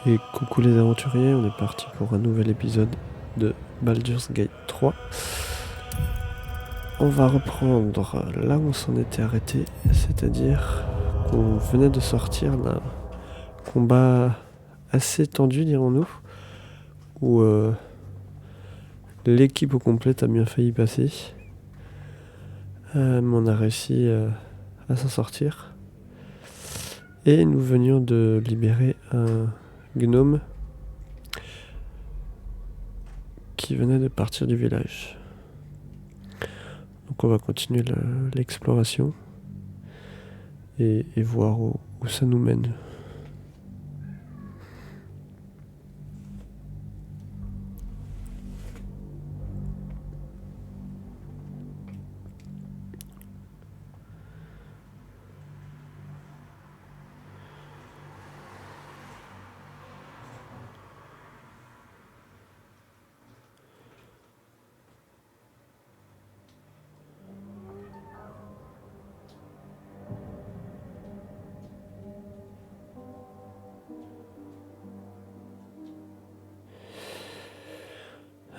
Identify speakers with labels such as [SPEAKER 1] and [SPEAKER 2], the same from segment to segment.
[SPEAKER 1] Et coucou les aventuriers, on est parti pour un nouvel épisode de Baldur's Gate 3. On va reprendre là où on s'en était arrêté, c'est-à-dire qu'on venait de sortir d'un combat assez tendu, dirons-nous, où l'équipe au complet a bien failli passer, mais on a réussi à s'en sortir. Et nous venions de libérer un gnome qui venait de partir du village. Donc on va continuer l'exploration et voir où ça nous mène.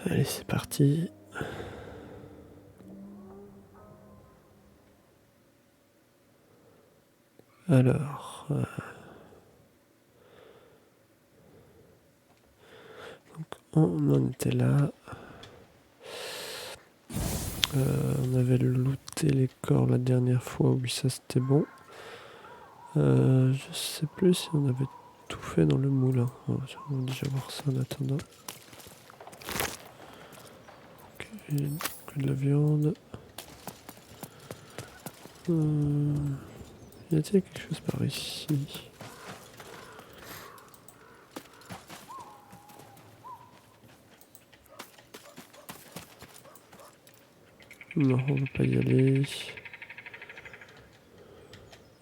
[SPEAKER 1] Allez, c'est parti. Alors, donc on en était là. On avait looté les corps la dernière fois. Oui, ça c'était bon. Je sais plus si on avait tout fait dans le moulin. On va déjà voir ça en attendant. Ok, que de la viande. Y a-t-il quelque chose par ici? Non, on ne va pas y aller.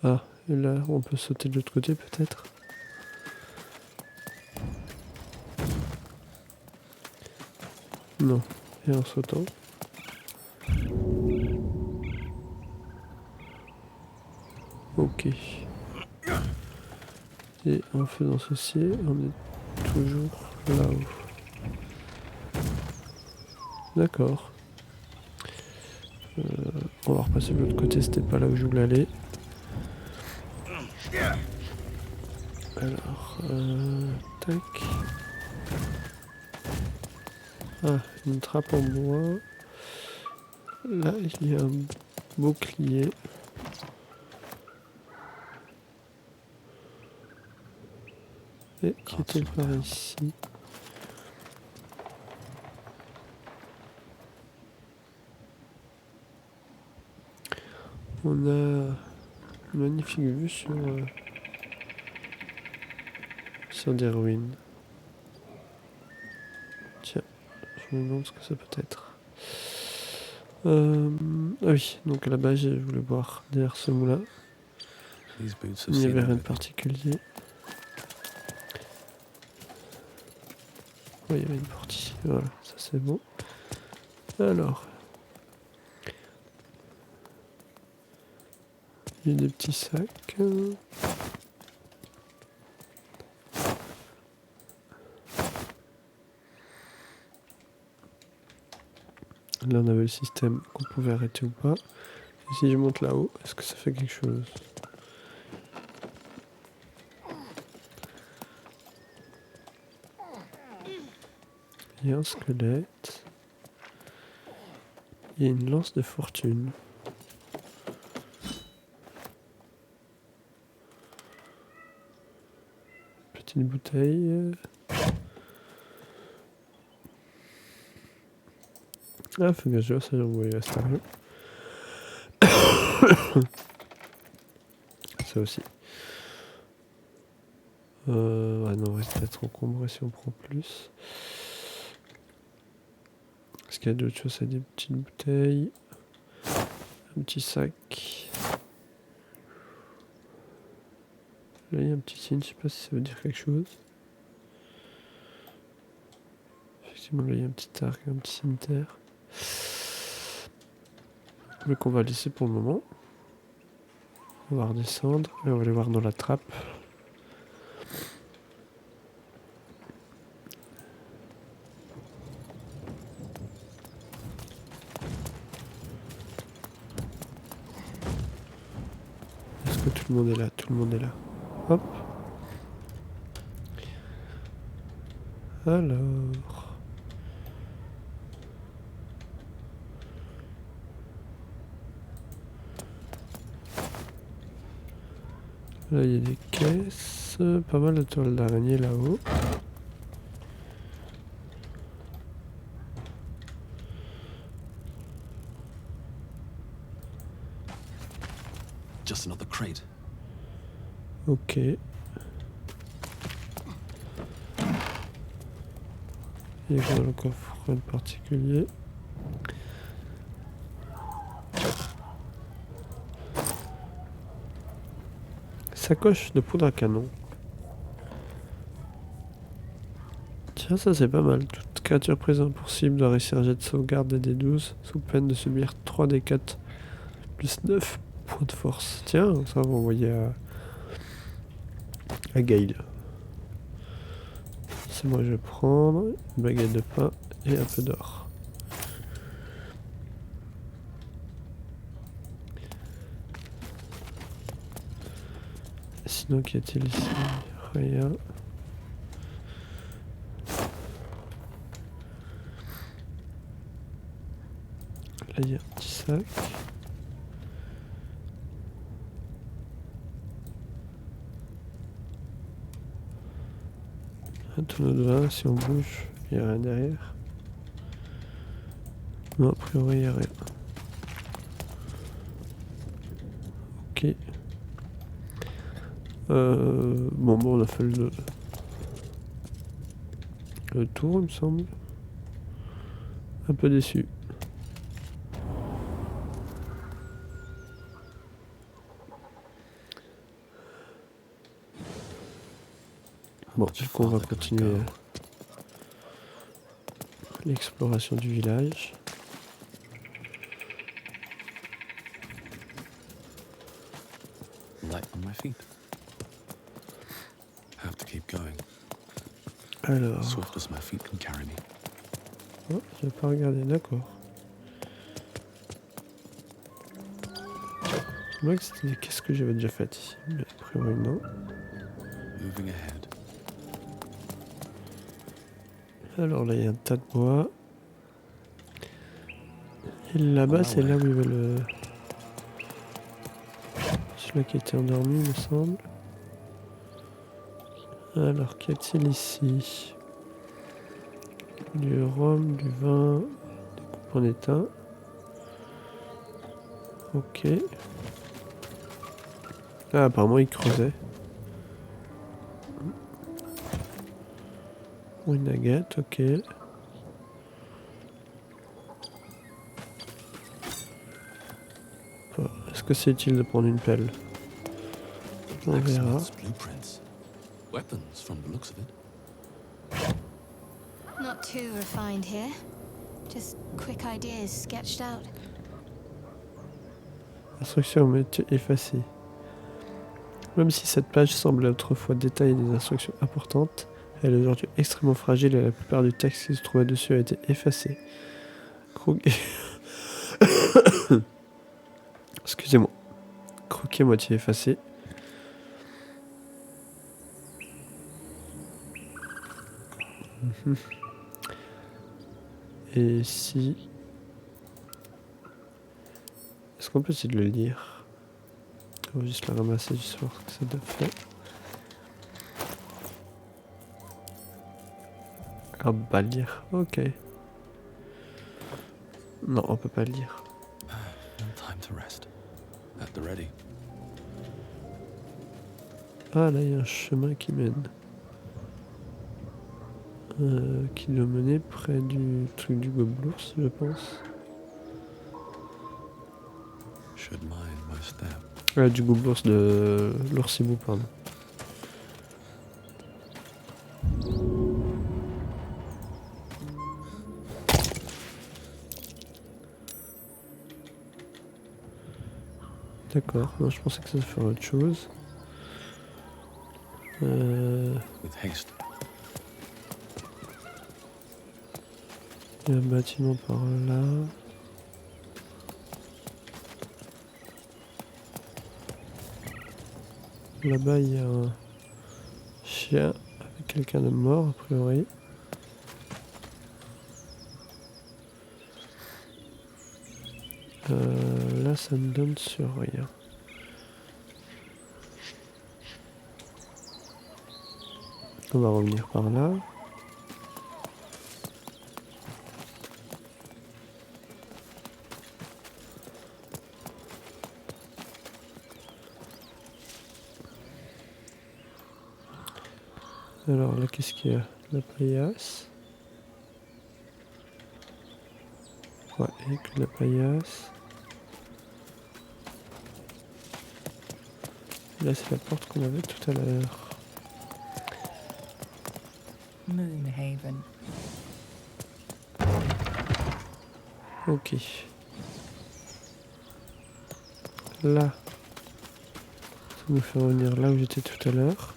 [SPEAKER 1] Ah, et là, on peut sauter de l'autre côté peut-être? Non, et en sautant. Ok. Et en faisant ceci, on est toujours là-haut. D'accord. On va repasser de l'autre côté, c'était pas là où je voulais aller. Alors, tac. Ah, une trappe en bois. Là, il y a un bouclier. Et qui était par ici? On a une magnifique vue sur des ruines. Tiens, je me demande ce que ça peut être. Ah oui, donc là-bas, je voulais voir derrière ce moulin. Il n'y avait rien de particulier. Oui, il y avait une porte ici. Voilà, ça c'est bon. Alors, il y a des petits sacs. Là, on avait le système qu'on pouvait arrêter ou pas. Et si je monte là-haut, est-ce que ça fait quelque chose? Il y a un squelette. Il y a une lance de fortune. Petite bouteille. Ah, faut bien sûr, ça j'ai envoyé à cet argent. Ça aussi. Ouais, non, on risque d'être encombré si on prend plus. Est-ce qu'il y a d'autres choses? Des petites bouteilles. Un petit sac. Là, il y a un petit signe, je sais pas si ça veut dire quelque chose. Effectivement, là, il y a un petit arc, un petit cimetière. Mais qu'on va laisser pour le moment. On va redescendre et on va aller voir dans la trappe. que tout le monde est là? Tout le monde est là. Hop. Alors... Là, il y a des caisses. Pas mal de toiles d'araignée là-haut.
[SPEAKER 2] Just another crate.
[SPEAKER 1] Ok. Il y a le coffre particulier. Sacoche de poudre à canon. Tiens, ça c'est pas mal. Toute créature présente pour cible doit réussir un jet de sauvegarde des D12 sous peine de subir 3d4 plus 9 points de force. Tiens, ça va envoyer à Gail. C'est moi, je vais prendre une baguette de pain et un peu d'or. Sinon, qu'y a-t-il ici? Rien. Là, il y a un petit sac. Un tonneau de vin, si on bouge, il n'y a rien derrière. Non, a priori, il n'y a rien. Ok. Bon, on a fait le tour, il me semble. Un peu déçu. Bon, du coup, on va continuer l'exploration du village.
[SPEAKER 2] Light on my feet. Have to keep going.
[SPEAKER 1] Alors,
[SPEAKER 2] Swift as my feet can carry me.
[SPEAKER 1] oh, je vais pas regarder, d'accord. Moi, c'était qu'est-ce que j'avais déjà fait ici, mais a priori non.
[SPEAKER 2] Moving ahead.
[SPEAKER 1] Alors là, il y a un tas de bois. Et là-bas, c'est là où il y avait le... celui-là qui était endormi, il me semble. Alors, qu'y a-t-il ici? Du rhum, du vin, des coupes en étain. Ok. Ah, apparemment, il creusait. Une nugget, ok. Est-ce que c'est utile de prendre une pelle? On verra.
[SPEAKER 2] Blacksmith's blueprints. Weapons from the looks of it.
[SPEAKER 3] Not too refined here. Just quick ideas sketched out.
[SPEAKER 1] Instructions métier effacées. Même si cette page semble autrefois détailler des instructions importantes, elle est aujourd'hui extrêmement fragile et la plupart du texte qui se trouvait dessus a été effacé. Excusez-moi. Croquis à moitié effacé. Et si... Est-ce qu'on peut essayer de le lire? On va juste le ramasser juste voir ce que ça doit faire. Ah bah lire, ok. Non, on peut pas le lire.
[SPEAKER 2] Time to rest. At the ready.
[SPEAKER 1] Ah là, il y a un chemin qui mène. Qui doit mener près du truc du gobelours, je pense.
[SPEAKER 2] Should mind my step.
[SPEAKER 1] Du gobelours de l'oursibou, pardon. D'accord, non, je pensais que ça ferait autre chose.
[SPEAKER 2] With haste.
[SPEAKER 1] Il y a un bâtiment par là. Là-bas, il y a un chien avec quelqu'un de mort, a priori. Là, ça me donne sur rien. On va revenir par là. Alors là, qu'est-ce qu'il y a? La paillasse. Ouais, et que la paillasse. Là, c'est la porte qu'on avait tout à l'heure.
[SPEAKER 4] Moonhaven.
[SPEAKER 1] Ok. Là, ça nous fait revenir là où j'étais tout à l'heure.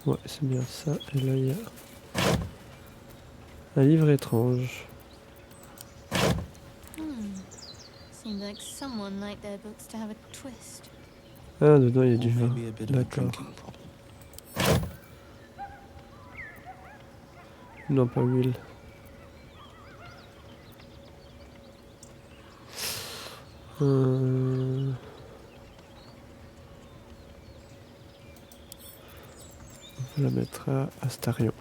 [SPEAKER 1] Ouais, c'est bien ça. Et là, il y a un livre étrange.
[SPEAKER 3] Seems like someone liked their books to have a twist.
[SPEAKER 1] Ah, dedans, il y a
[SPEAKER 2] Or
[SPEAKER 1] du vin.
[SPEAKER 2] maybe a bit of a
[SPEAKER 1] D'accord.
[SPEAKER 2] drinking problem.
[SPEAKER 1] Non, pas Will. On va la mettre à Astarion.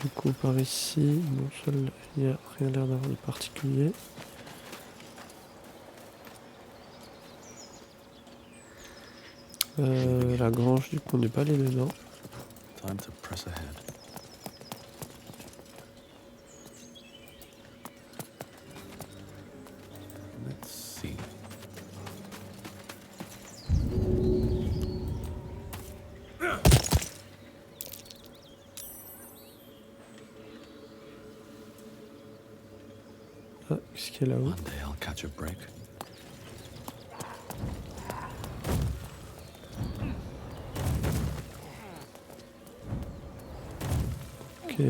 [SPEAKER 1] Du coup, par ici, non, il n'y a rien l'air d'avoir de particulier. La grange, du coup, on n'est pas allé dedans.
[SPEAKER 2] Time to press ahead. Let's see.
[SPEAKER 1] Ah, qu'est-ce qu'il y a là-haut?
[SPEAKER 2] One day I'll catch a break.
[SPEAKER 1] Ok.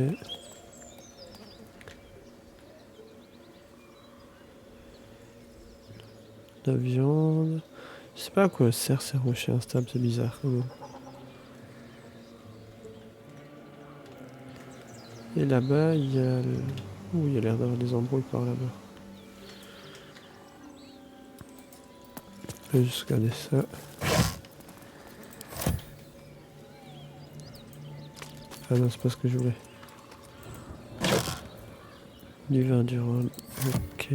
[SPEAKER 1] La viande. Je sais pas à quoi sert ces rochers instables, c'est bizarre quand même. Et là-bas, il y a... Ouh, il y a l'air d'avoir des embrouilles par là-bas. Je vais juste regarder ça. Ah non, c'est pas ce que je voulais. Du vin, du rhum. Ok.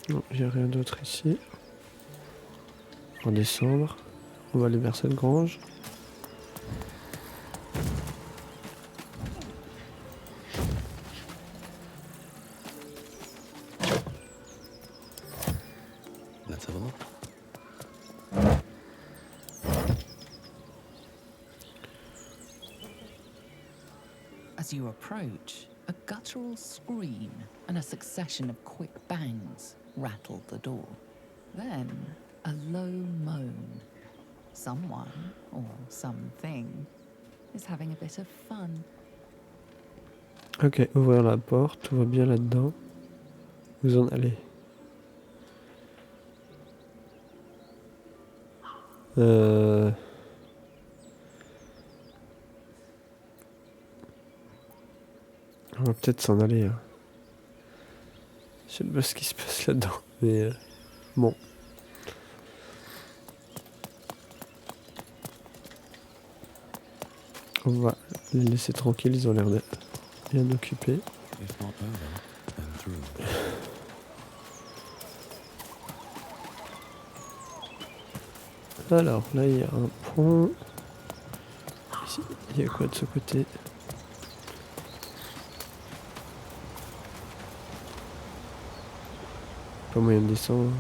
[SPEAKER 1] Non, il n'y a rien d'autre ici. On va descendre. On va aller vers cette grange.
[SPEAKER 2] Let's have a look.
[SPEAKER 4] As you approach, a guttural scream and a succession of quick bangs rattled the door. Then, a low moan. Someone, or something, is having a bit of fun.
[SPEAKER 1] Ok, ouvrir la porte. Tout va bien là-dedans. Vous en allez. On va peut-être s'en aller. Hein. Je sais pas ce qui se passe là-dedans. Mais bon. On va les laisser tranquilles. Ils ont l'air d'être bien occupés.
[SPEAKER 2] If not over, then through.
[SPEAKER 1] Alors là, il y a un pont. Ici, il y a quoi de ce côté? Pas moyen de descendre.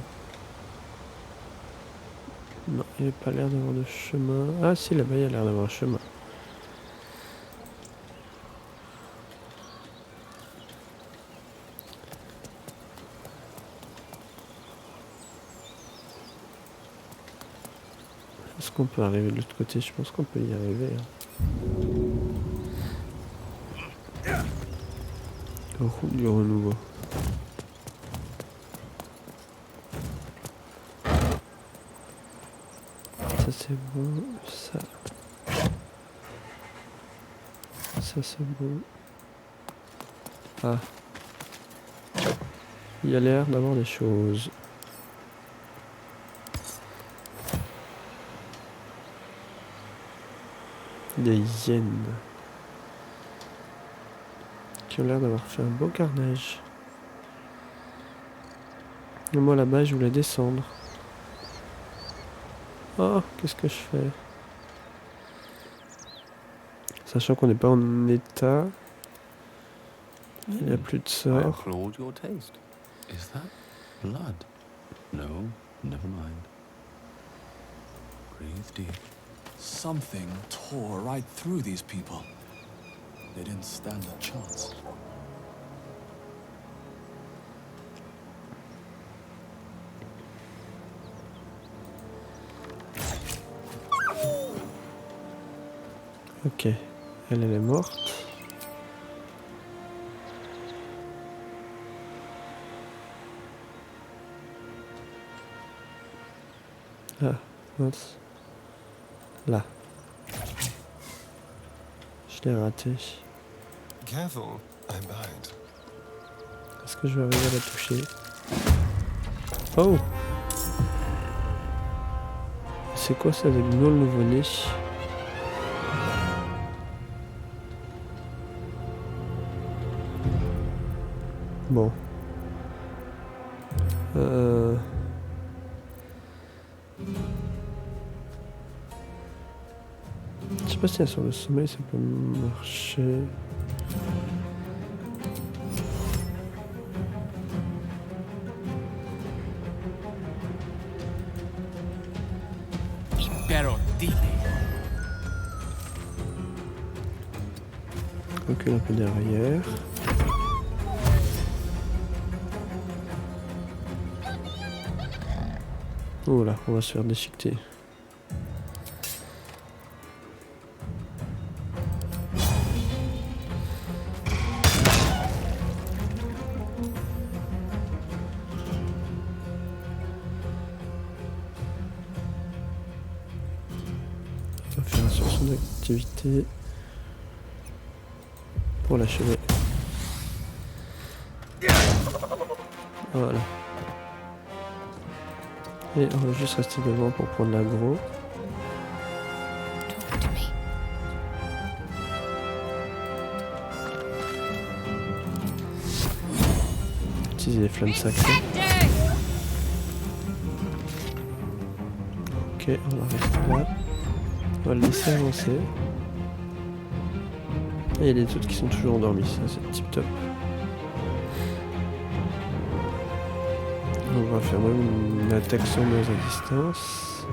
[SPEAKER 1] Non, il n'y a pas l'air d'avoir de chemin. Ah si, là-bas, il y a l'air d'avoir un chemin. Est-ce qu'on peut arriver de l'autre côté? Je pense qu'on peut y arriver. Hein. Route du renouveau. Ça c'est bon, ça c'est bon. Ah, il y a l'air d'avoir des choses. Des hyènes qui ont l'air d'avoir fait un beau carnage. Et moi là-bas je voulais descendre. Oh, qu'est-ce que je fais? Sachant qu'on n'est pas en état. Il n'y a plus de
[SPEAKER 2] I
[SPEAKER 1] sort.
[SPEAKER 2] applaud your taste. Is that blood? No, never mind. Breathe deep.
[SPEAKER 5] Something tore right through these people. They didn't stand a chance.
[SPEAKER 1] Ok, elle est morte. Ah, mince. Là. Je l'ai raté.
[SPEAKER 6] Careful, I'm behind.
[SPEAKER 1] Est-ce que je vais arriver à la toucher? Oh! C'est quoi ça, des gnolls nouveau-nés? Bon. Je sais pas si sur le sommet ça peut marcher. Recule un peu derrière. Oh là, on va se faire déchiqueter. On va faire sur son activité pour l'achever. Voilà. Et on va juste rester devant pour prendre l'aggro.
[SPEAKER 3] Talk to me.
[SPEAKER 1] Utiliser les flammes sacrées. Ok, on va rester là. On va le laisser avancer. Et il y a des trucs qui sont toujours endormis, ça c'est tip top. On va faire même une attaque sournoise à distance.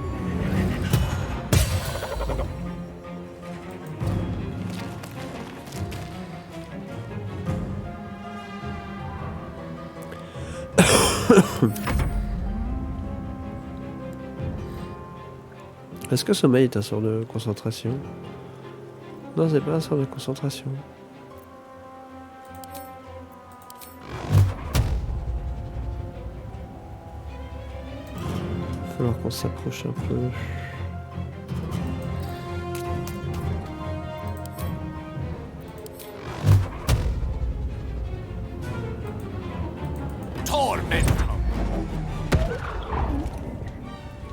[SPEAKER 1] Est-ce que sommeil est un sort de concentration? Non, c'est pas un sort de concentration. Il va falloir qu'on s'approche un peu.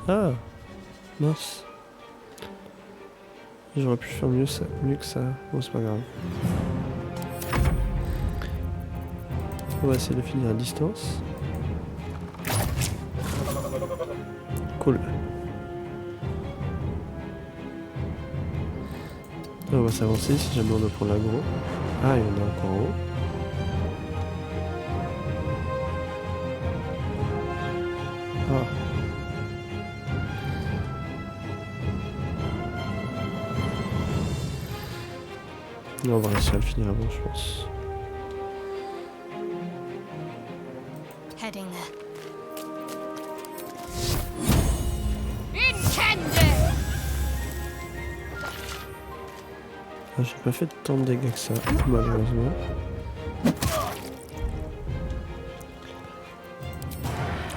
[SPEAKER 1] Ah, mince. J'aurais pu faire mieux que ça. Bon, c'est pas grave. On va essayer de finir à distance. Cool. On va s'avancer si jamais on doit prendre l'aggro. Ah, il y en a encore en haut. Ah. Là, on va réussir à le finir avant, je pense.
[SPEAKER 3] Heading there.
[SPEAKER 1] Ah, j'ai pas fait tant de dégâts que ça, malheureusement.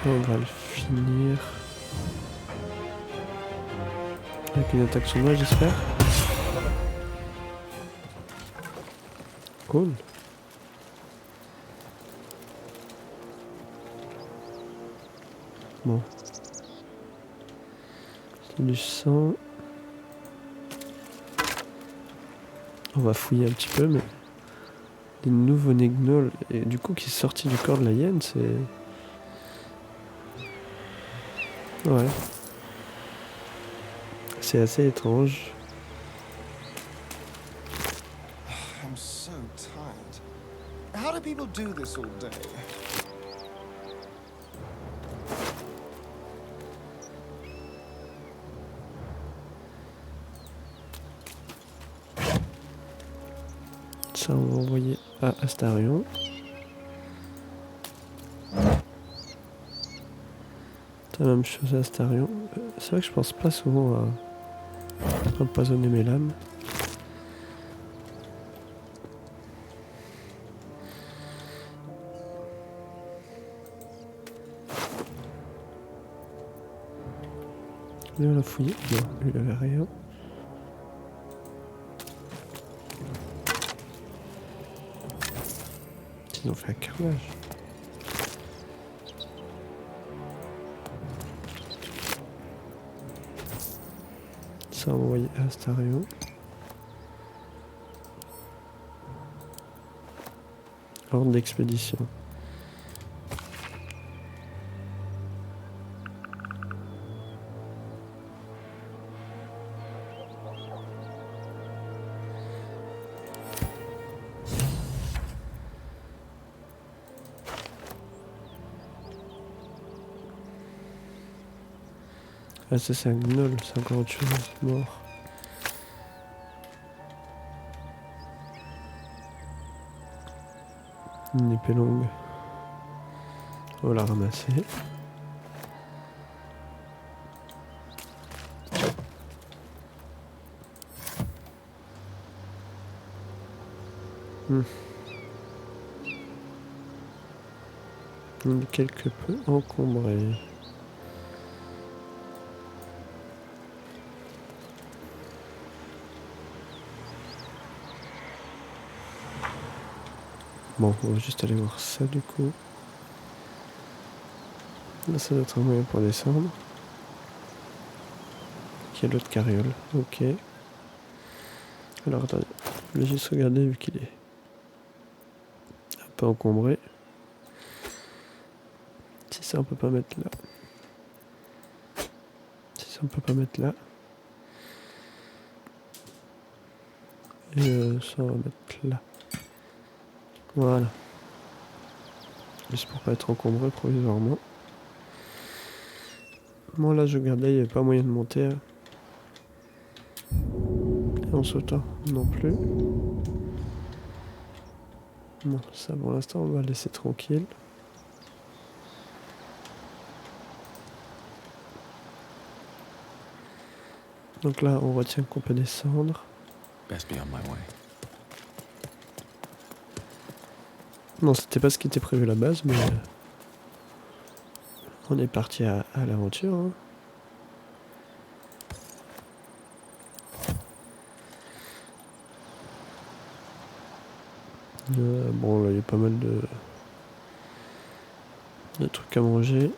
[SPEAKER 1] On va le finir. Avec une attaque sur moi, j'espère. Cool. Bon. C'est du sang. On va fouiller un petit peu, mais des nouveaux gnolls, et du coup qui est sorti du corps de la hyène, c'est... Ouais. C'est assez étrange.
[SPEAKER 6] I'm so tired. How do people do this all day?
[SPEAKER 1] Ça, on va envoyer à Astarion. C'est la même chose à Astarion. C'est vrai que je pense pas souvent à empoisonner mes lames. Lui, on l'a fouillé. Non, lui, il avait rien. Ils ont fait un carnage. Ça, on va envoyer à Astarion. Ordre d'expédition. Ah, ça c'est un gnoll, c'est encore autre chose. Mort. Une épée longue. On va la ramasser. On est quelque peu encombré. Bon, on va juste aller voir ça du coup. Là, ça doit être un moyen pour descendre. Il y a l'autre carriole. Ok. Alors, attendez. Je vais juste regarder vu qu'il est un peu encombré. Si ça, on peut pas mettre là. Si ça, on peut pas mettre là. Et ça, on va mettre là. Voilà. Juste pour pas être encombré provisoirement. Bon, là, je regardais, il n'y avait pas moyen de monter. Et en sautant non plus. Bon, ça pour l'instant, on va laisser tranquille. Donc là, on retient qu'on peut descendre.
[SPEAKER 2] Best be on my way.
[SPEAKER 1] Non, c'était pas ce qui était prévu à la base, mais on est parti à l'aventure. Hein. Bon, là, il y a pas mal de trucs à manger.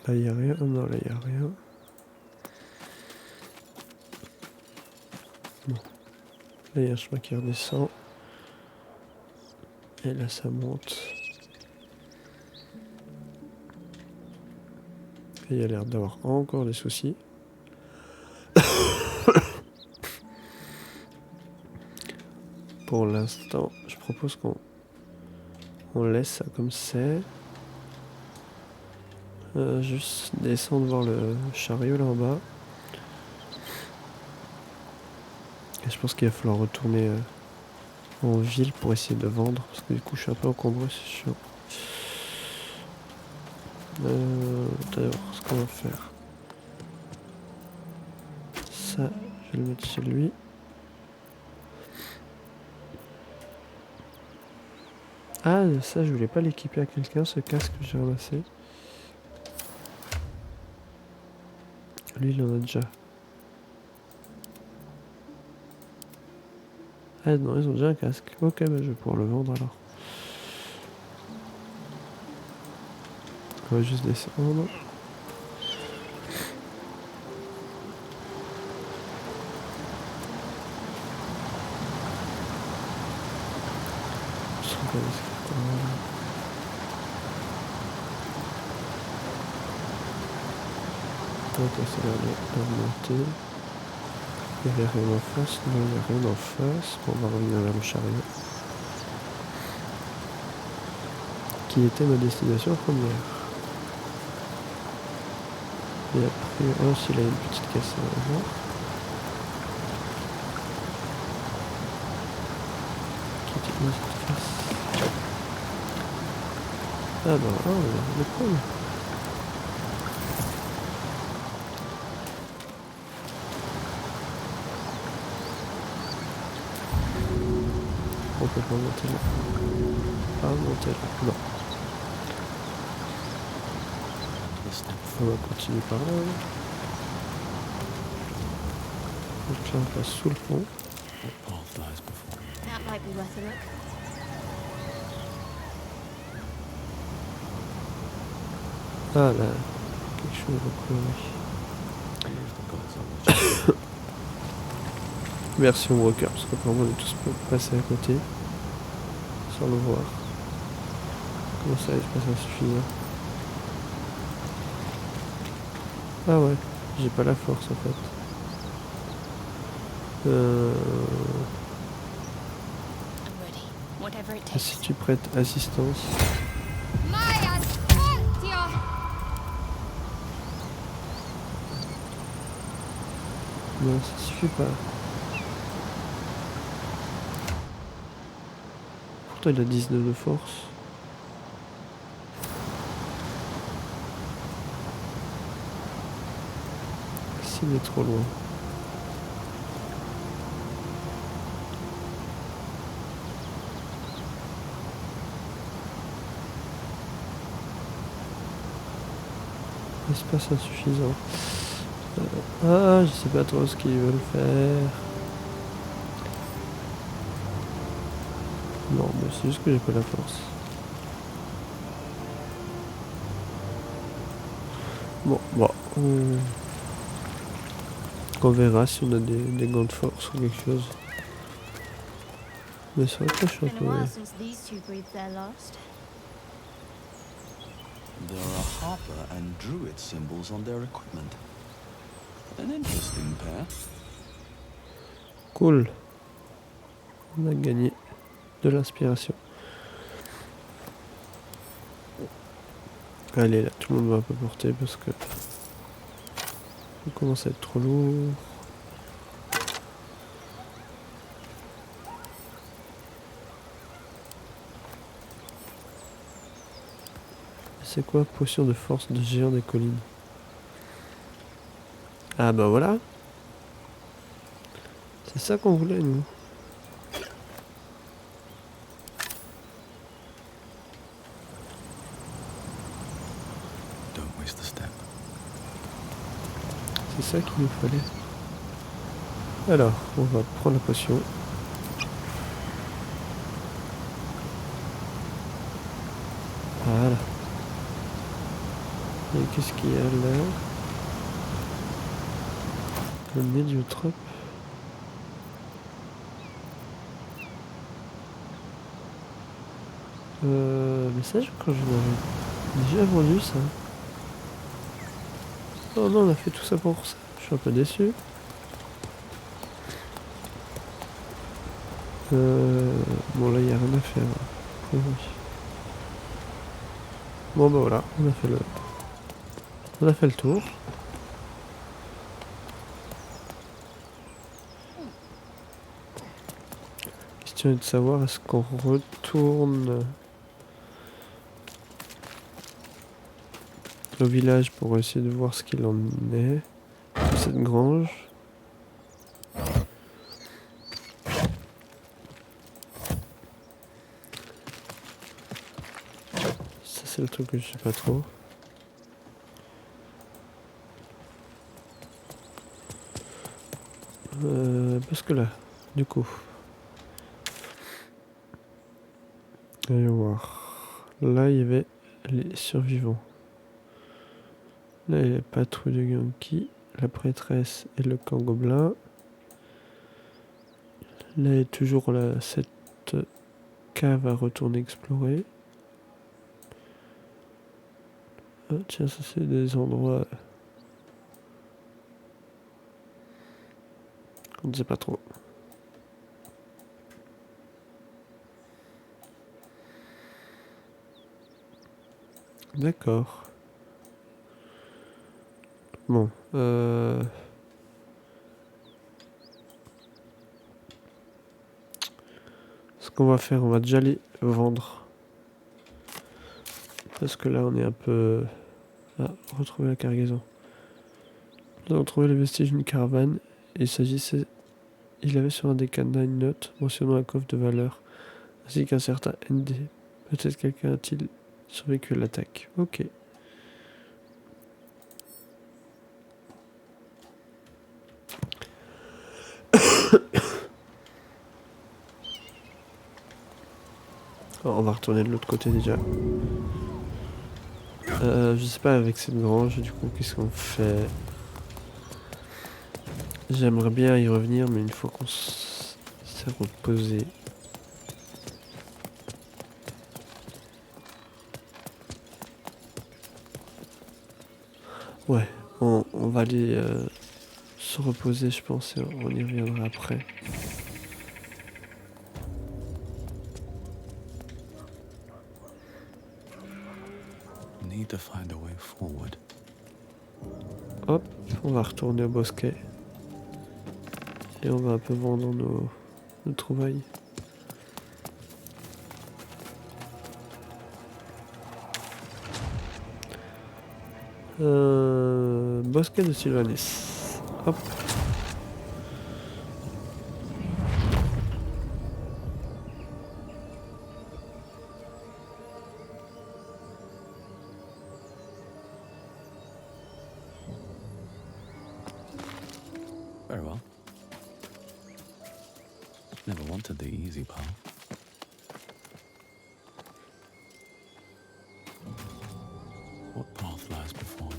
[SPEAKER 1] Là, il n'y a rien. Non, là, il n'y a rien. Bon. Là, il y a un chemin qui redescend. Et là, ça monte. Et il y a l'air d'avoir encore des soucis. Pour l'instant, je propose qu'on laisse ça comme c'est. Juste descendre voir le chariot là en bas. Et je pense qu'il va falloir retourner en ville pour essayer de vendre. Parce que du coup je suis un peu encombré, c'est chiant. D'ailleurs, ce qu'on va faire. Ça, je vais le mettre chez lui. Ah, ça, je voulais pas l'équiper à quelqu'un, ce casque que j'ai ramassé. Lui, il en a déjà. Ah non, ils ont déjà un casque. Ok, bah, je vais pouvoir le vendre alors. On va juste descendre. Je sais pas où c'est. Ok, ça a l'air d'augmenter. Il n'y avait rien en face. Non, il n'y a rien en face. Bon, on va revenir vers le chariot. Qui était ma destination première. Et après, oh, s'il a une petite caisse à voir. Qui était dans cette face. Ah bah, oh, le cool. On peut pas monter là. Pas monter là. Non. On va continuer par là. Donc là on passe sous le pont.
[SPEAKER 2] What path lies before me?
[SPEAKER 3] That might be worth a look.
[SPEAKER 1] Ah là, quelque chose de cool.
[SPEAKER 2] Here's the gods are watching.
[SPEAKER 1] Version broker, parce qu'apparemment on est tous passés à côté. Sans le voir. Comment ça, il se passe insuffisant? Ah ouais, j'ai pas la force en fait.
[SPEAKER 3] I'm ready. Whatever it
[SPEAKER 1] Et
[SPEAKER 3] takes.
[SPEAKER 1] si tu prêtes assistance? Non, ça suffit pas. Pourtant il a 19 de force. S'il est trop loin. Espace insuffisant. Ah, je sais pas trop ce qu'ils veulent faire. Non, mais c'est juste que j'ai pas la force. Bon, on verra si on a des gants de force ou quelque chose. Mais c'est vrai que je suis un
[SPEAKER 3] Been a
[SPEAKER 1] peu...
[SPEAKER 3] while since these two breathed their last.
[SPEAKER 5] There are Harper and Druid symbols on their equipment. An interesting pair.
[SPEAKER 1] Cool. On a gagné de l'inspiration. Allez, là, tout le monde va un peu porter parce que... ça commence à être trop lourd. C'est quoi, potion de force de géant des collines? Ah bah voilà. C'est ça qu'on voulait, nous.
[SPEAKER 2] Don't waste the step.
[SPEAKER 1] C'est ça qu'il nous fallait. Alors, on va prendre la potion. Voilà. Et qu'est-ce qu'il y a là? Le médiotrope. Mais ça, je crois que je l'avais déjà vendu ça. Oh non, on a fait tout ça pour ça. Je suis un peu déçu. Bon, là, il n'y a rien à faire. Oui. Bon, bah voilà, on a fait le tour. question est de savoir est-ce qu'on retourne au village pour essayer de voir ce qu'il en est de cette grange. Ça c'est le truc que je sais pas trop. Parce que là, du coup. Allez voir. Là il y avait les survivants. Là il y a la patrouille de Genki, la prêtresse et le camp gobelin. Là il y a toujours cette cave à retourner explorer. Ah, tiens, ça c'est des endroits... on ne sait pas trop. D'accord. Bon. Ce qu'on va faire, on va déjà les vendre. Parce que là, on est un peu... Ah, retrouver la cargaison. Nous avons trouvé les vestiges d'une caravane. Il s'agissait... Il avait sur un des cadenas une note mentionnant un coffre de valeur, ainsi qu'un certain ND. Peut-être quelqu'un a-t-il survécu à l'attaque. Ok. Alors, on va retourner de l'autre côté déjà. Je sais pas avec cette grange, du coup, qu'est-ce qu'on fait? J'aimerais bien y revenir, mais une fois qu'on s'est reposé. Ouais, on va aller se reposer, je pense, et on y reviendra après.
[SPEAKER 2] Need to find a way forward.
[SPEAKER 1] Hop, on va retourner au bosquet. Et on va un peu vendre nos trouvailles. Bosquet de Sylvanès. Hop.
[SPEAKER 2] Very well. Never wanted the easy path. What path lies before me?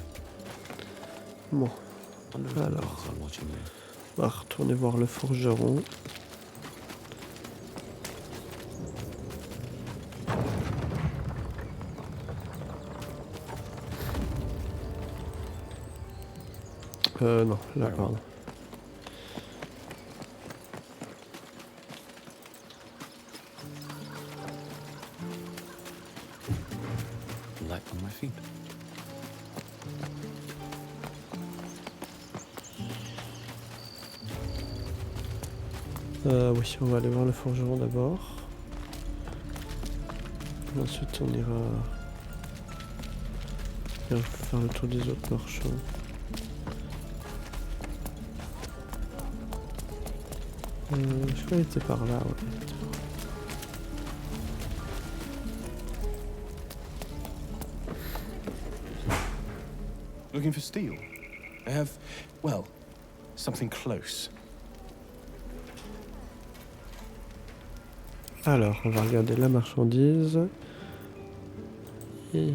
[SPEAKER 1] Bon,
[SPEAKER 2] Wonder if the
[SPEAKER 1] alors,
[SPEAKER 2] gods are watching me.
[SPEAKER 1] on va retourner voir le forgeron. Non, là, pardon.
[SPEAKER 2] Light on my feet.
[SPEAKER 1] Oui, on va aller voir le forgeron d'abord. Ensuite, on ira faire le tour des autres marchands. Je crois qu'il était par là, ouais.
[SPEAKER 6] Looking for steel? I have, well, something close.
[SPEAKER 1] Alors, on va regarder la marchandise. Et...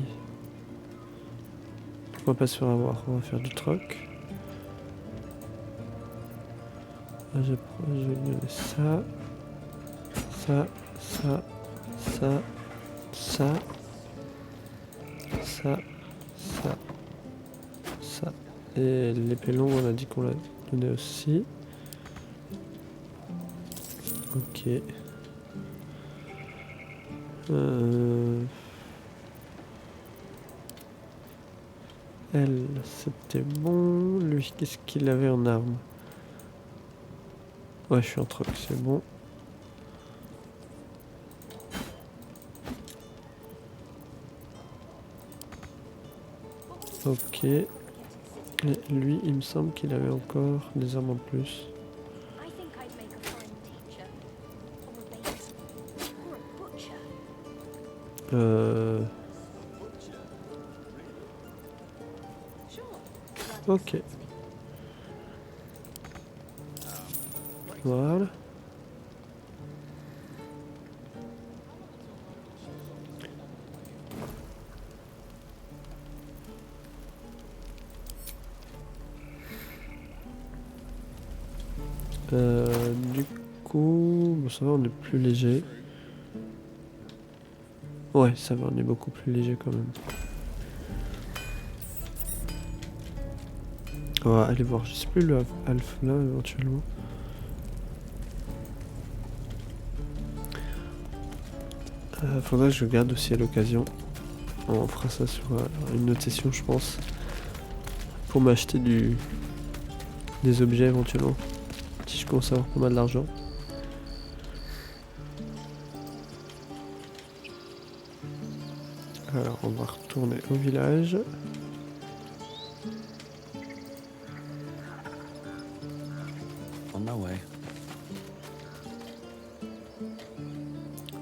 [SPEAKER 1] on va pas se faire avoir, on va faire du troc. Je vais donner ça. Ça, ça, ça, ça. Ça, ça, ça. Et l'épée longue, on a dit qu'on l'a donné aussi. Ok. Elle, c'était bon. Lui, qu'est-ce qu'il avait en arme? Ouais, je suis en troc, c'est bon. Ok. Et lui, il me semble qu'il avait encore des armes en plus.
[SPEAKER 7] I think I'd make a fine teacher, or a babysitter, or a butcher. Sure.
[SPEAKER 1] Ok. Voilà. Du coup, bon, ça va, on est plus léger. Ouais, ça va, on est beaucoup plus léger quand même. On va aller voir, je sais plus le Alpha là éventuellement. Faudrait que je regarde aussi à l'occasion. On fera ça sur une autre session, je pense. Pour m'acheter des objets éventuellement. Si je commence à avoir pas mal d'argent. Alors on va retourner au village.
[SPEAKER 2] On my way.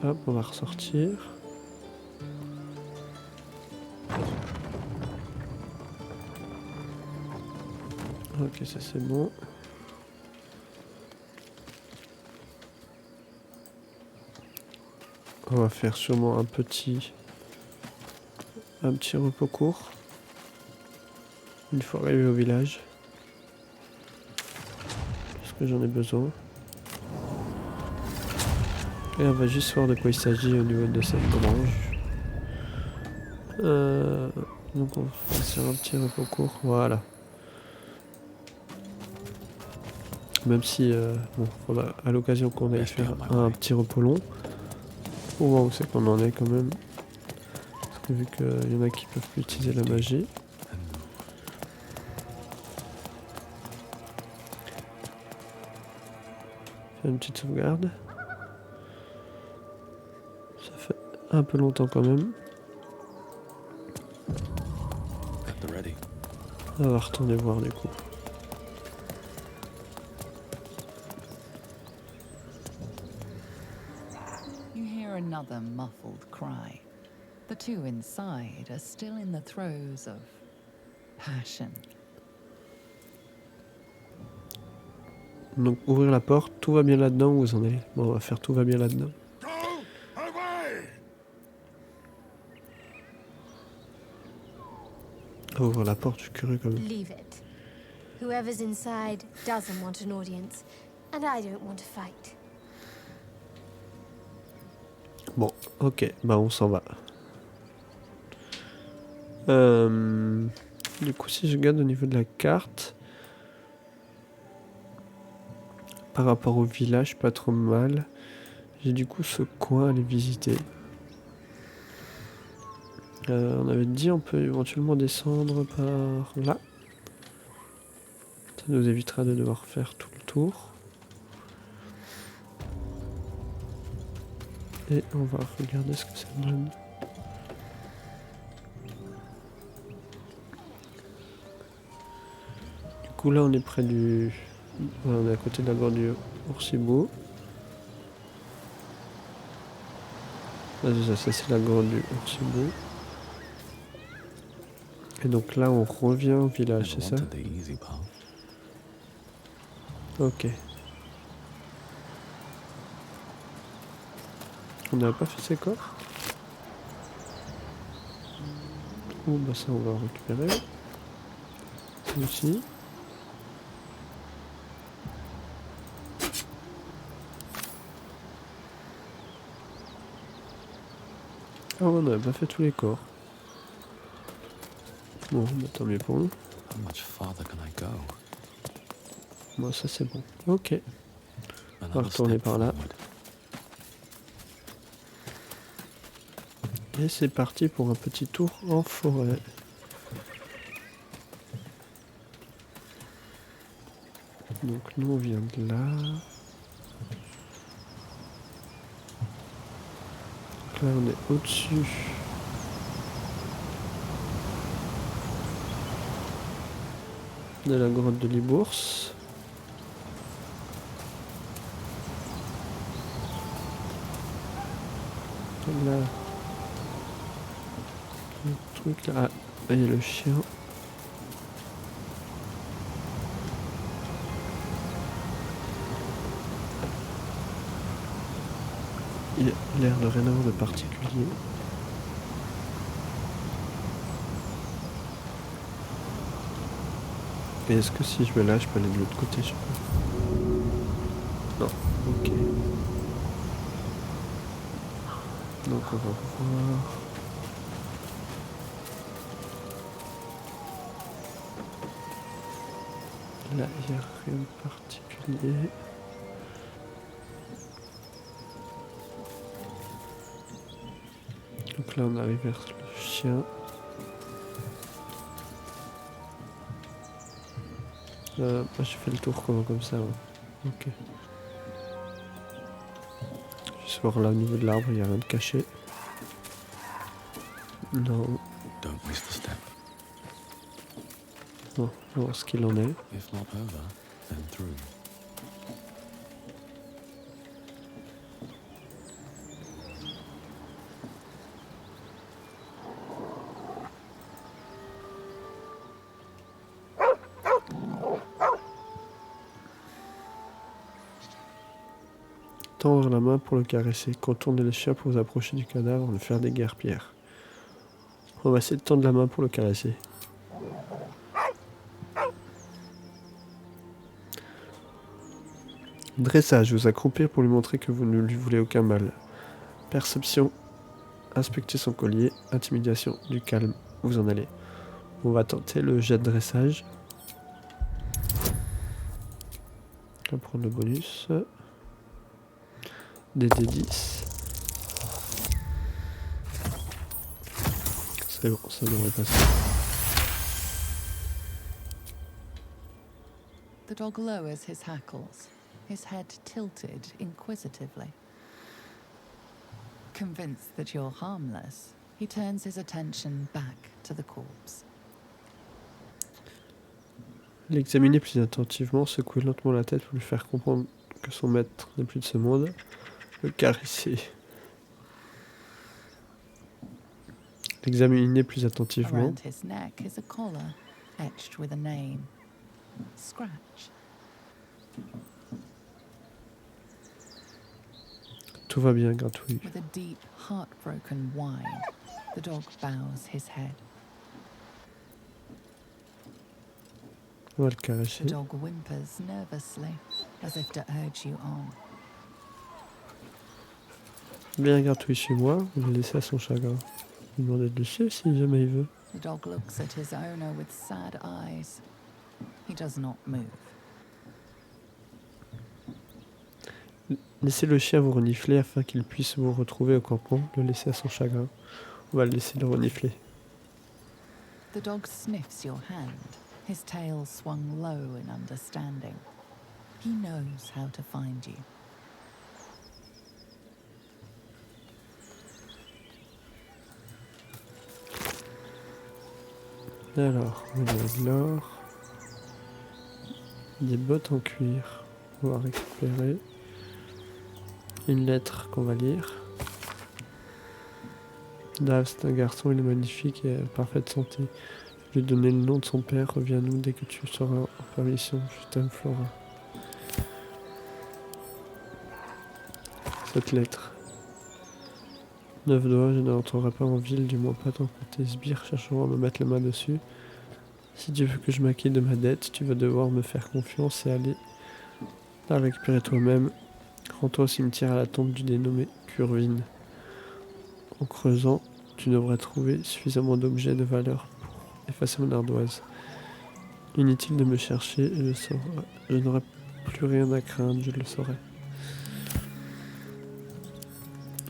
[SPEAKER 1] Hop, on va ressortir. Ok, ça c'est bon. On va faire sûrement un petit repos court. Une fois arrivé au village. Parce que j'en ai besoin. Et on va juste voir de quoi il s'agit au niveau de cette branche. Donc on va faire un petit repos court. Voilà. Même si, bon, faudra à l'occasion qu'on aille faire un petit repos long. Pour voir où c'est qu'on en est quand même. Parce que vu qu'il y en a qui peuvent plus utiliser la magie. Faire une petite sauvegarde. Ça fait un peu longtemps quand même.
[SPEAKER 2] At the ready.
[SPEAKER 1] On va retourner voir du coup.
[SPEAKER 4] You hear another muffled cry. The two inside are still in the throes of passion.
[SPEAKER 1] Donc ouvrir la porte, tout va bien là-dedans ou vous en allez? Bon, on va faire tout va bien là-dedans.
[SPEAKER 6] Go away!
[SPEAKER 1] On va ouvrir la porte, je suis curieux quand même.
[SPEAKER 3] Leave it. Whoever's inside doesn't want an audience, and I don't want to fight.
[SPEAKER 1] Bon, ok, bah on s'en va. Du coup, si je regarde au niveau de la carte, par rapport au village, pas trop mal. J'ai du coup ce coin à aller visiter. On avait dit on peut éventuellement descendre par là. Ça nous évitera de devoir faire tout le tour. Et on va regarder ce que ça donne. Du coup là on est près du... On est à côté de la grotte du Ourcibou. Ça c'est la grotte du Ourcibou. Et donc là on revient au village, c'est ça?
[SPEAKER 2] Wanted the easy path.
[SPEAKER 1] Ok. On n'avait pas fait ces coffres? Oh bah ça on va récupérer. Ça aussi. Ah ouais, on n'avait pas fait tous les corps. Bon, bah, tant mieux pour nous.
[SPEAKER 2] How much farther can I go?
[SPEAKER 1] Bon, ça c'est bon. Ok.
[SPEAKER 2] Another
[SPEAKER 1] retourner
[SPEAKER 2] step
[SPEAKER 1] par là.
[SPEAKER 2] forward.
[SPEAKER 1] Et c'est parti pour un petit tour en forêt. Donc nous on vient de là. Donc là on est au-dessus. de la grotte de Libourse. Là, le truc là, ah, il y a le chien. Il a l'air de rien avoir de particulier. Et est-ce que si je me lâche, je peux aller de l'autre côté, je sais pas. Non, ok. Donc on va voir. Là, il n'y a rien de particulier. Donc là, on arrive vers le chien. J'ai fait le tour comme ça. Ouais. Ok. Juste voir là au niveau de l'arbre, il n'y a rien de caché. Non.
[SPEAKER 2] Don't miss the step.
[SPEAKER 1] Bon, on va voir ce qu'il en est.
[SPEAKER 2] If not over, then through.
[SPEAKER 1] Tendre la main pour le caresser. Contournez les chiens pour vous approcher du cadavre, le faire des guerpillères. On va essayer de tendre la main pour le caresser. Dressage, vous accroupir pour lui montrer que vous ne lui voulez aucun mal. Perception, inspecter son collier. Intimidation, du calme, vous en allez. On va tenter le jet de dressage. On va prendre le bonus. DD10. C'est bon, ça devrait passer.
[SPEAKER 4] The dog lowers his hackles, his head tilted inquisitively. Convinced that you're harmless, he turns his attention back to the corpse.
[SPEAKER 1] L'examiner plus attentivement, secouer lentement la tête pour lui faire comprendre que son maître n'est plus de ce monde. Le caresser. L'examiner plus attentivement.
[SPEAKER 4] Around his neck is a collar etched with a name. Scratch.
[SPEAKER 1] Tout va bien, gratouille.
[SPEAKER 4] With a deep, heartbroken whine, the dog bows his head.
[SPEAKER 1] On va le
[SPEAKER 4] The
[SPEAKER 1] caresser.
[SPEAKER 4] dog whimpers nervously, as if to urge you on.
[SPEAKER 1] Bien gratouille chez moi, on va le laisser à son chagrin. Il demande de le suivre si jamais il veut.
[SPEAKER 4] The dog looks at his owner with sad eyes. He does not move.
[SPEAKER 1] Laissez le chien vous renifler afin qu'il puisse vous retrouver au campement. Le laisser à son chagrin. On va le laisser le renifler.
[SPEAKER 4] The dog sniffs your hand, his tail swung low in understanding. He knows how to find you.
[SPEAKER 1] Alors, on a de l'or. Des bottes en cuir. On va récupérer. Une lettre qu'on va lire. Dave, c'est un garçon, il est magnifique et en parfaite santé. Je lui ai donné le nom de son père. Reviens-nous dès que tu seras en permission. Je t'aime, Flora. Cette lettre. 9 doigts, je n'entrerai pas en ville, du moins pas tant que tes sbires chercheront à me mettre la main dessus. Si tu veux que je m'acquitte de ma dette, tu vas devoir me faire confiance et aller la récupérer toi-même. Rends-toi au cimetière à la tombe du dénommé Curvin. En creusant, tu devrais trouver suffisamment d'objets de valeur pour effacer mon ardoise. Inutile de me chercher, je le saurai. Je n'aurai plus rien à craindre, je le saurai.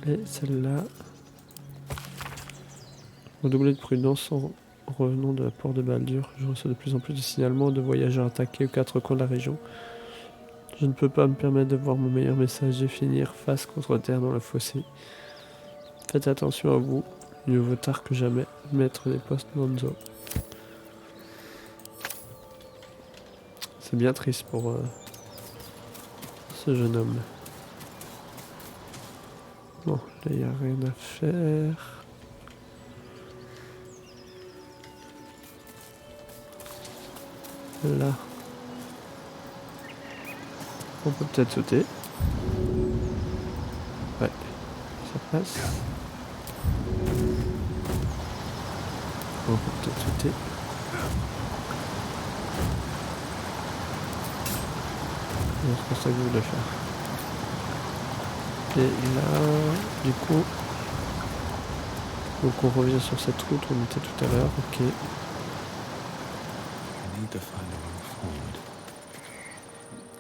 [SPEAKER 1] Et celle-là. Redoubler de prudence en revenant de la porte de Baldur. Je reçois de plus en plus de signalements de voyageurs attaqués aux quatre coins de la région. Je ne peux pas me permettre de voir mon meilleur messager finir face contre terre dans le fossé. Faites attention à vous, mieux vaut tard que jamais, maître des postes Manzo. C'est bien triste pour ce jeune homme. Bon, là il n'y a rien à faire. Là. On peut peut-être sauter. Ouais, ça passe. On peut peut-être sauter. C'est pour ça que je voulais faire. Et là, du coup, donc on revient sur cette route où on était tout à l'heure. Ok.
[SPEAKER 2] I need to find a way forward.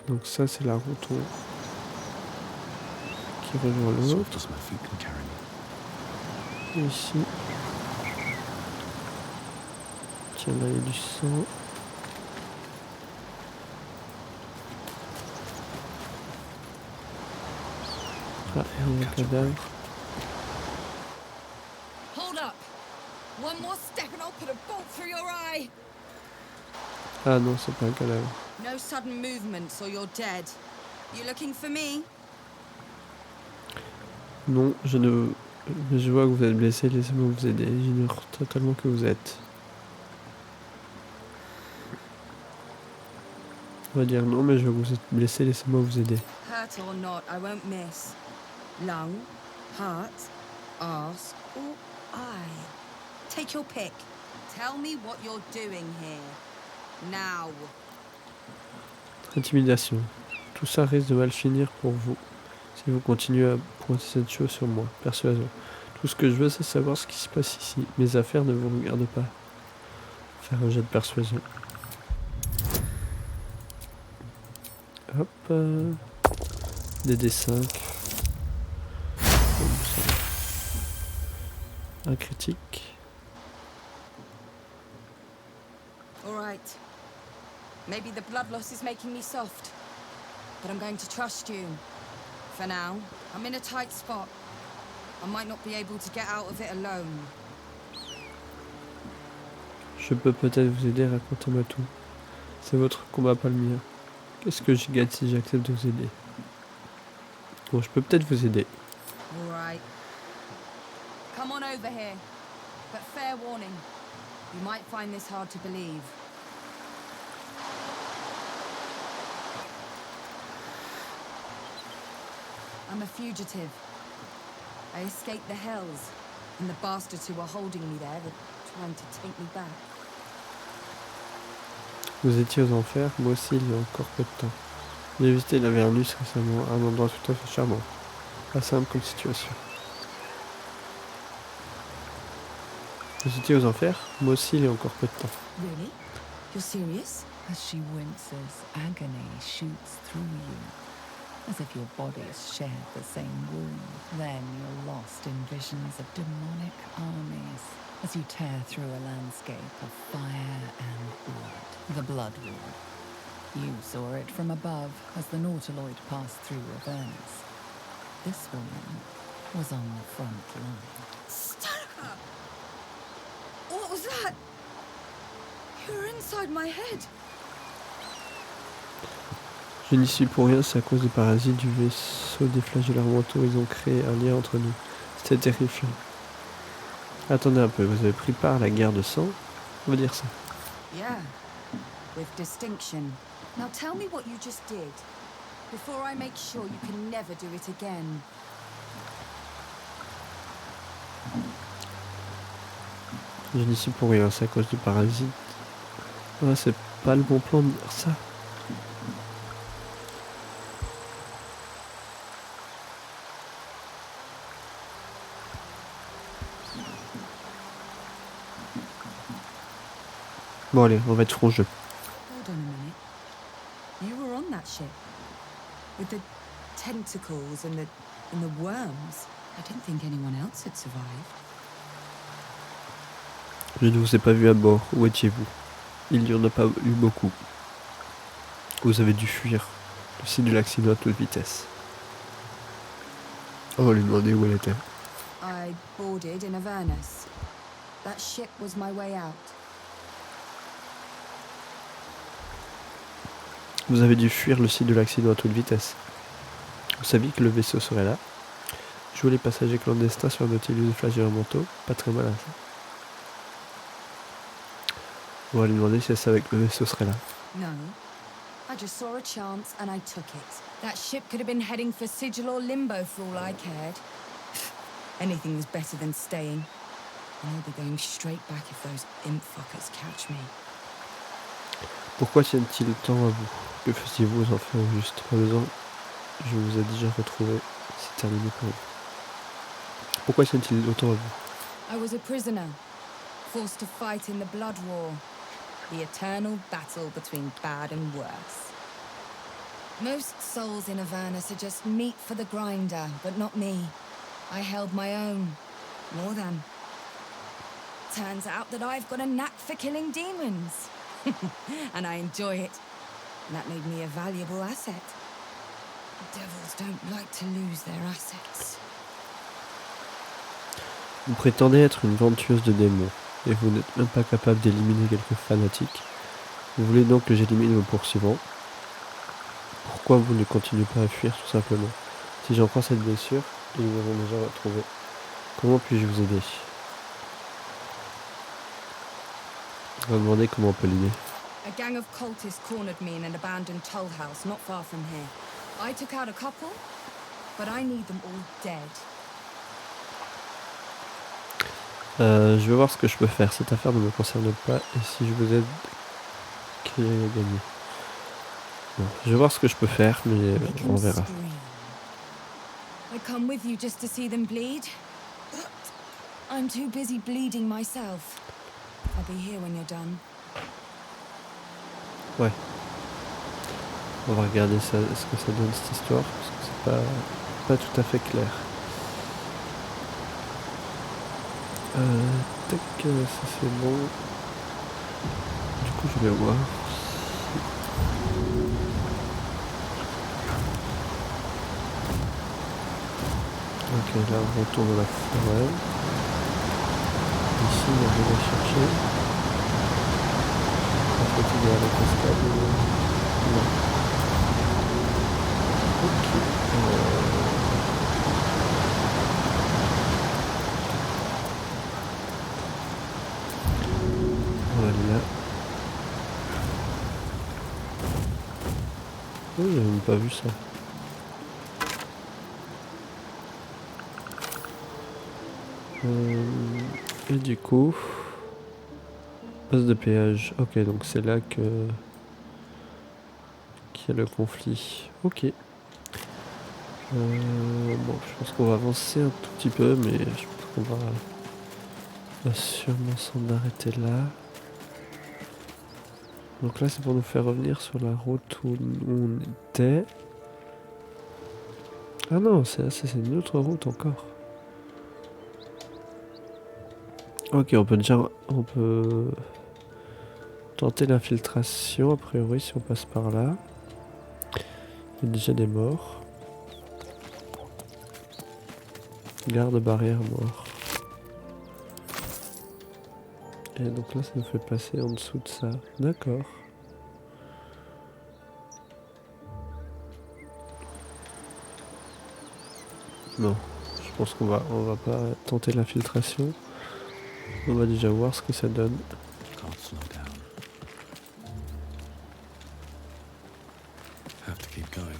[SPEAKER 1] Donc ça c'est la route qui rejoint
[SPEAKER 2] Soft
[SPEAKER 1] l'autre.
[SPEAKER 2] as my feet can carry me.
[SPEAKER 1] Ici. Tiens, là il y a du sang. Ah, il y a un cadavre.
[SPEAKER 8] Hold up! One more step and I'll put a bolt through your eye!
[SPEAKER 1] Ah non, c'est pas un cadavre.
[SPEAKER 8] No sudden movements or you're dead. You looking for me?
[SPEAKER 1] Non, je vois que vous êtes blessé, laissez-moi vous aider. J'ignore totalement que vous êtes. On va dire non, mais je vois que vous êtes blessé, laissez-moi vous aider.
[SPEAKER 8] Hurt or not, I won't miss. Lung, heart, arse, or eye. Take your pick. Tell me what you're doing here. Now.
[SPEAKER 1] Intimidation. Tout ça risque de mal finir pour vous si vous continuez à pointer cette chose sur moi. Persuasion. Tout ce que je veux, c'est savoir ce qui se passe ici. Mes affaires ne vous regardent pas. Faire un jet de persuasion. Hop. DD5. Un critique.
[SPEAKER 8] All right. Maybe the blood loss is making me soft. But I'm going to trust you. For now, I'm in a tight spot. I might not be able to get out of it alone.
[SPEAKER 1] Je peux peut-être vous aider, racontez-moi tout. C'est votre combat, pas le mien. Qu'est-ce que j'y gagne si j'accepte de vous aider? Bon, je peux peut-être vous aider.
[SPEAKER 8] All right. Come on over here. But fair warning. You might find this hard to believe. I'm a fugitive. I escaped the Hells, and the bastards who were holding me there are trying to take me back.
[SPEAKER 1] Vous étiez aux enfers, moi aussi il y a encore peu de temps. J'ai visité l'Avernus récemment, un endroit tout à fait charmant. Pas simple comme situation. Vous étiez aux enfers, moi aussi il y a encore peu de temps.
[SPEAKER 8] Really? You're serious?
[SPEAKER 4] As she winces, agony shoots through you, as if your bodies shared the same wound. Then you're lost in visions of demonic armies, as you tear through a landscape of fire and blood. The Blood War. You saw it from above as the Nautiloid passed through Avernus. This woman was on the front line.
[SPEAKER 8] Stoker! What was that? You were inside my head.
[SPEAKER 1] Je n'y suis pour rien, c'est à cause des parasites du vaisseau des flagellants mentaux, ils ont créé un lien entre nous. C'était terrifiant. Attendez un peu, vous avez pris part à la guerre de sang? On va dire ça.
[SPEAKER 8] Yeah, with distinction. Now tell me what you just did, before I make sure you can never do it again.
[SPEAKER 1] Je n'y suis pour rien, c'est à cause du parasite. Ah, c'est pas le bon plan de dire ça. Bon allez, on va être franc jeu.
[SPEAKER 8] Hold on a minute. You were on that ship, with the tentacles and the worms. I didn't think anyone else had survived.
[SPEAKER 1] Je ne vous ai pas vu à bord. Où étiez-vous? Il n'y en a pas eu beaucoup. Vous avez dû fuir le site de l'accident à toute vitesse. On va lui demander où elle était.
[SPEAKER 8] I boarded in Avernus. That ship was my way out.
[SPEAKER 1] Vous avez dû fuir le site de l'accident à toute vitesse. Vous saviez que le vaisseau serait là. Jouer les passagers clandestins sur un Nautilus de Flagellanto, pas très malin ça. On va lui demander si elle savait que le vaisseau serait là.
[SPEAKER 8] No. I just saw a chance and I took it. That ship could have been heading for Sigil or Limbo for all I cared. Anything was better than staying. And I'll be going straight back if those imp fuckers catch me.
[SPEAKER 1] Pourquoi tiennent-ils tant à vous? Que faisiez-vous aux enfants au juste? Pas besoin, je vous ai déjà retrouvé. C'est terminé pour vous. Pourquoi tiennent-ils autant à vous?
[SPEAKER 8] I was a prisoner, forced to fight in the Blood War. The eternal battle between bad and worse. Most souls in Avernus are just meat for the grinder, but not me. I held my own. More than. Turns out that I've got a knack for killing demons. And I enjoy it. And that made me a valuable asset. Devils don't like to lose their assets.
[SPEAKER 1] Vous prétendez être une vente tueuse de démons, et vous n'êtes même pas capable d'éliminer quelques fanatiques. Vous voulez donc que j'élimine vos poursuivants? Pourquoi vous ne continuez pas à fuir tout simplement? Si j'en crois cette blessure, ils vous ont déjà retrouvé. Comment puis-je vous aider? On va demander comment on peut l'aider.
[SPEAKER 8] A gang of cultists cornered me in an abandoned toll house not far from here. I took out a couple, but I need them all dead.
[SPEAKER 1] Je vais voir ce que je peux faire. Cette affaire ne me concerne pas. Et si je vous aide, qui a gagné? Bon, je vais voir ce que je peux faire, mais
[SPEAKER 8] Make
[SPEAKER 1] on
[SPEAKER 8] them
[SPEAKER 1] verra.
[SPEAKER 8] scream. I come with you just to see them bleed. But I'm too busy bleeding myself. I'll be here when you're done.
[SPEAKER 1] Ouais. On va regarder ça, ce que ça donne cette histoire, parce que c'est pas tout à fait clair. Tac, ça c'est bon. Du coup, je vais voir. Ok, là on retourne dans la forêt. Ici, on va aller chercher. En fait, il y a la cascade. Non. Ok. Voilà. Oui, j'avais même pas vu ça. Et du coup, poste de péage. Ok, donc c'est là qu'il y a le conflit. Ok. Bon, je pense qu'on va avancer un tout petit peu, mais je pense qu'on va sûrement s'en arrêter là. Donc là, c'est pour nous faire revenir sur la route où on était. Ah non, c'est une autre route encore. Ok, on peut tenter l'infiltration, a priori, si on passe par là. Il y a déjà des morts. Garde barrière mort. Et donc là, ça nous fait passer en dessous de ça. D'accord. Non, je pense qu'on va pas tenter l'infiltration. On va déjà voir ce que ça donne.
[SPEAKER 2] Can't slow down. Have to keep going.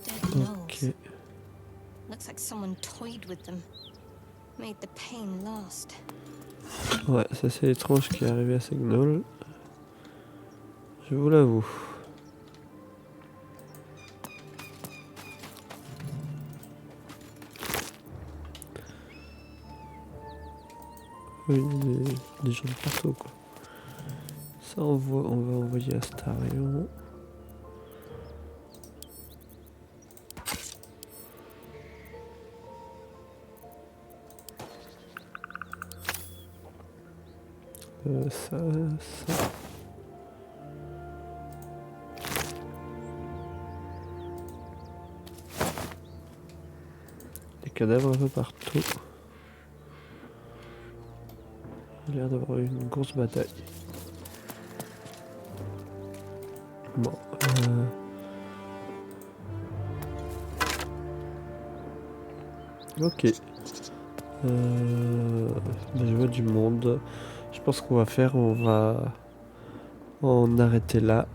[SPEAKER 3] Dead gnolls.
[SPEAKER 1] Ok.
[SPEAKER 3] Looks like someone toyed with them. Made the pain last.
[SPEAKER 1] Ouais, ça c'est étrange qui est arrivé à ces gnolls. Je vous l'avoue. Oui, il y a des gens de partout quoi. Ça on va envoyer Astarion. Ça. cadavres un peu partout. Il a l'air d'avoir eu une grosse bataille. Bon. Ok. Je vois du monde. Je pense qu'on va faire, on va en arrêter là.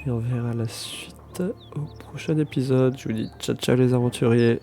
[SPEAKER 1] Et on verra la suite au prochain épisode. Je vous dis ciao ciao les aventuriers.